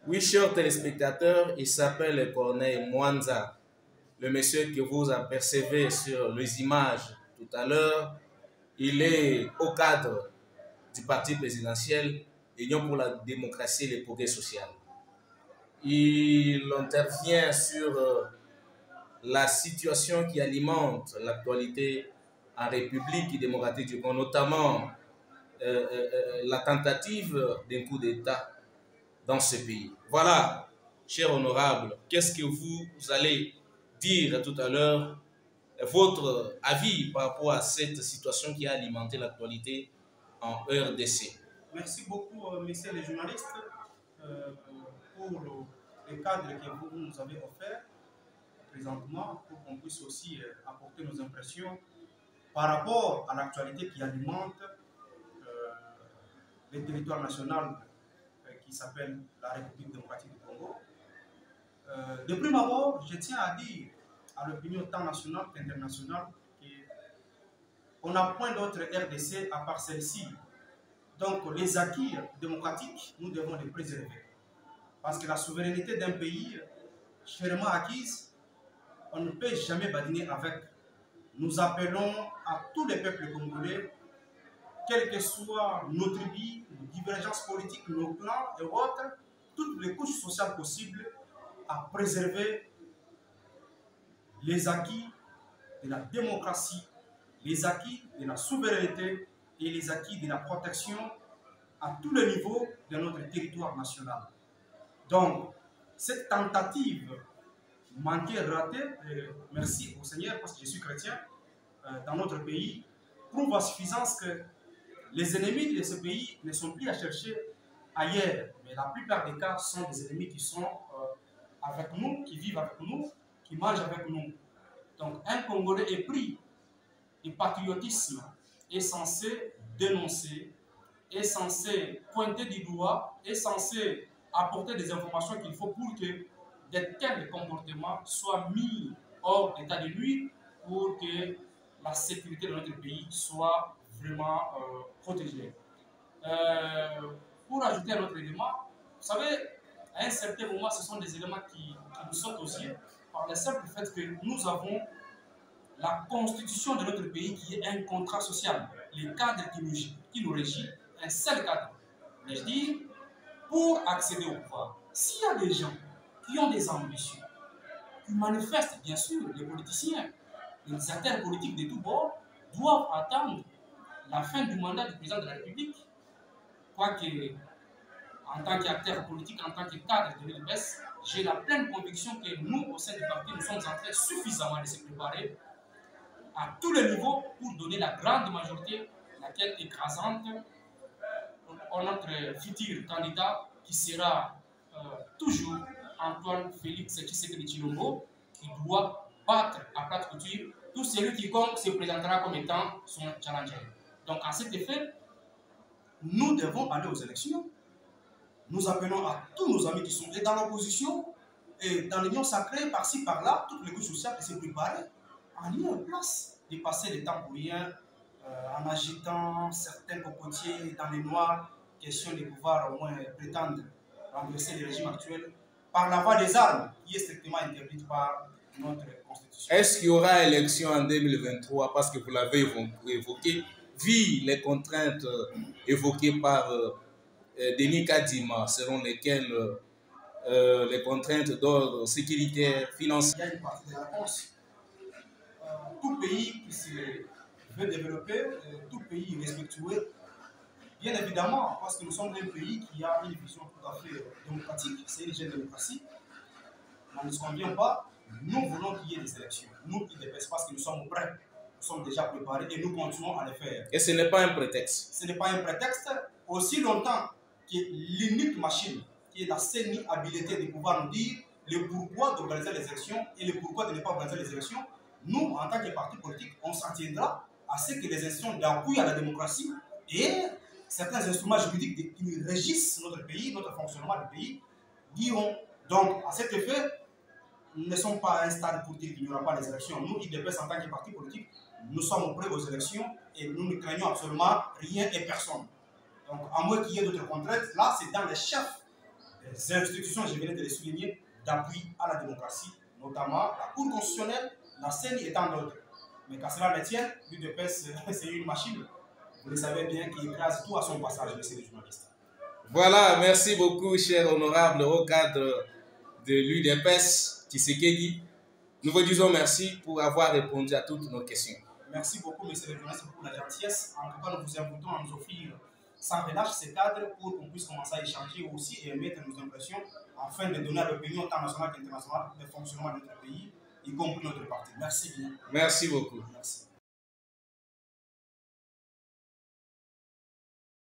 Oui, chers téléspectateurs, il s'appelle Corneille Mwanza, le monsieur que vous apercevez sur les images tout à l'heure. Il est au cadre du parti présidentiel Union pour la démocratie et le progrès social. Il intervient sur la situation qui alimente l'actualité en République démocratique du Congo, notamment la tentative d'un coup d'État dans ce pays. Voilà, cher honorable, qu'est-ce que vous allez dire tout à l'heure, votre avis par rapport à cette situation qui a alimenté l'actualité en RDC? Merci beaucoup, messieurs les journalistes, euh, pour le cadre que vous nous avez offert présentement, pour qu'on puisse aussi apporter nos impressions par rapport à l'actualité qui alimente le territoire national qui s'appelle la République démocratique du Congo. De prime abord, je tiens à dire à l'opinion tant nationale qu'internationale qu'on n'a point d'autre RDC à part celle-ci. Donc les acquis démocratiques, nous devons les préserver. Parce que la souveraineté d'un pays, chèrement acquise, on ne peut jamais badiner avec. Nous appelons à tous les peuples congolais, quelles que soient nos tribus, nos divergences politiques, nos clans et autres, toutes les couches sociales possibles, à préserver les acquis de la démocratie, les acquis de la souveraineté et les acquis de la protection à tous les niveaux de notre territoire national. Donc, cette tentative manquée, ratée, merci au Seigneur parce que je suis chrétien, dans notre pays, prouve à suffisance que les ennemis de ce pays ne sont plus à chercher ailleurs, mais la plupart des cas sont des ennemis qui sont avec nous, qui vivent avec nous, qui mangent avec nous. Donc, un Congolais épris du patriotisme est censé dénoncer, est censé pointer du doigt, est censé apporter des informations qu'il faut pour que de tels comportements soient mis hors d'état de nuire pour que la sécurité de notre pays soit vraiment protégée. Pour ajouter un autre élément, vous savez, à un certain moment, ce sont des éléments qui nous sautent aux yeux par le simple fait que nous avons la constitution de notre pays qui est un contrat social, le cadre qui nous régit, un seul cadre. Mais je dis, pour accéder au pouvoir, s'il y a des gens qui ont des ambitions, qui manifestent, bien sûr, les politiciens, les acteurs politiques de tous bords, doivent attendre la fin du mandat du président de la République, quoique, en tant qu'acteur politique, en tant que cadre de l'UDPS, j'ai la pleine conviction que nous, au sein du parti, nous sommes en train suffisamment de se préparer à tous les niveaux pour donner la grande majorité, laquelle écrasante, à notre futur candidat qui sera toujours Antoine Félix Tshisekedi Tshilombo, qui doit battre à plate couture tout celui qui se présentera comme étant son challenger. Donc, à cet effet, nous devons aller aux élections. Nous appelons à tous nos amis qui sont dans l'opposition et dans l'union sacrée, par-ci, par-là, toutes les couches sociales qui se préparent à lieu en place de passer le temps pour rien en agitant certains cocotiers dans les noirs, question de pouvoir au moins prétendre renverser le régime actuel par la voie des armes qui est strictement interdite par notre constitution. Est-ce qu'il y aura élection en 2023 parce que vous l'avez évoqué, vu les contraintes évoquées par Denis Kadima, selon lesquelles les contraintes d'ordre sécuritaire, financier. Il y a une partie de la réponse. Tout pays qui se veut développer, tout pays respectueux, bien évidemment, parce que nous sommes un pays qui a une vision tout à fait démocratique, c'est une jeune démocratie, on ne se convient pas, nous voulons qu'il y ait des élections. Nous qui dépassons parce que nous sommes prêts, nous sommes déjà préparés et nous continuons à les faire. Et ce n'est pas un prétexte. Ce n'est pas un prétexte, aussi longtemps que l'unique machine qui est la seule habilité de pouvoir nous dire le pourquoi d'organiser les élections et le pourquoi de ne pas organiser les élections. Nous, en tant que parti politique, on s'en tiendra à ce que les institutions d'appui à la démocratie et certains instruments juridiques qui régissent notre pays, notre fonctionnement du pays, diront. Donc, à cet effet, nous ne sommes pas à un stade pour dire qu'il n'y aura pas les élections. Nous, IDPS, en tant que parti politique, nous sommes prêts aux élections et nous ne craignons absolument rien et personne. Donc, à moins qu'il y ait d'autres contraintes, là, c'est dans les chefs des institutions, je venais de les souligner, d'appui à la démocratie, notamment la Cour constitutionnelle, la CENI et tant d'autres. Mais qu'à cela ne tienne, l'UDPS, c'est une machine, vous le savez bien, qui écrase tout à son passage, monsieur le journaliste. Voilà, merci beaucoup, cher honorable, au cadre de l'UDPS Tshisekedi. Nous vous disons merci pour avoir répondu à toutes nos questions. Merci beaucoup, monsieur le journaliste, pour la gentillesse. En tout cas, nous vous invitons à nous offrir sans relâche ces cadres pour qu'on puisse commencer à échanger aussi et émettre nos impressions afin de donner à l'opinion tant nationale qu'internationale le fonctionnement de notre pays, y compris notre parti. Merci bien. Merci beaucoup. Merci.